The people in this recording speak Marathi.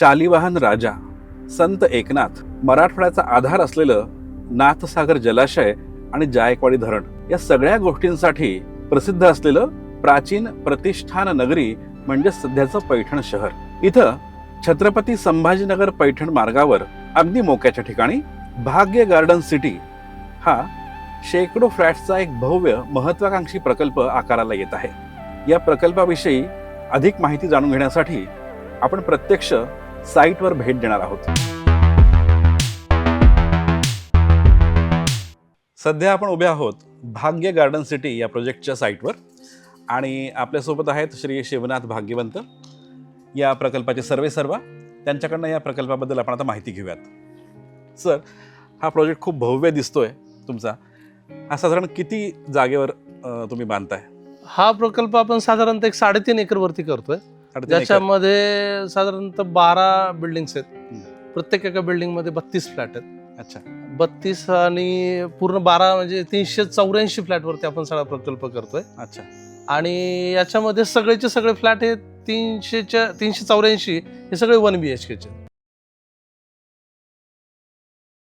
शालिवाहन राजा, संत एकनाथ, मराठवाड्याचा आधार असलेलं नाथसागर जलाशय आणि जायकवाडी धरण या सगळ्या गोष्टींसाठी प्रसिद्ध असलेलं प्राचीन प्रतिष्ठान नगरी म्हणजे सध्याचं पैठण शहर. इथं छत्रपती संभाजीनगर पैठण मार्गावर अगदी मोक्याच्या ठिकाणी भाग्य गार्डन सिटी हा शेकडो फ्लॅट्सचा एक भव्य महत्वाकांक्षी प्रकल्प आकाराला येत आहे. या प्रकल्पाविषयी अधिक माहिती जाणून घेण्यासाठी आपण प्रत्यक्ष साईटवर भेट देणार आहोत. सध्या आपण उभे आहोत भाग्य गार्डन सिटी या प्रोजेक्टच्या साईटवर आणि आपल्यासोबत आहेत श्री शिवनाथ भाग्यवंत, या प्रकल्पाचे सर्वेसर्वा. त्यांच्याकडनं या प्रकल्पाबद्दल आपण आता माहिती घेऊयात. सर, हा प्रोजेक्ट खूप भव्य दिसतोय तुमचा. हा साधारण किती जागेवर तुम्ही बांधताय? हा प्रकल्प आपण साधारणतः 3.5 एकर वरती करतोय, ज्याच्यामध्ये साधारणतः 12 बिल्डिंग्स आहेत. प्रत्येक एका बिल्डिंग मध्ये 32 फ्लॅट आहेत. अच्छा, 32 आणि पूर्ण 12 म्हणजे 384 फ्लॅट वरती आपण सगळा प्रकल्प करतोय. अच्छा. आणि याच्यामध्ये सगळेचे सगळे फ्लॅट हे 384 हे सगळे 1 BHK चे.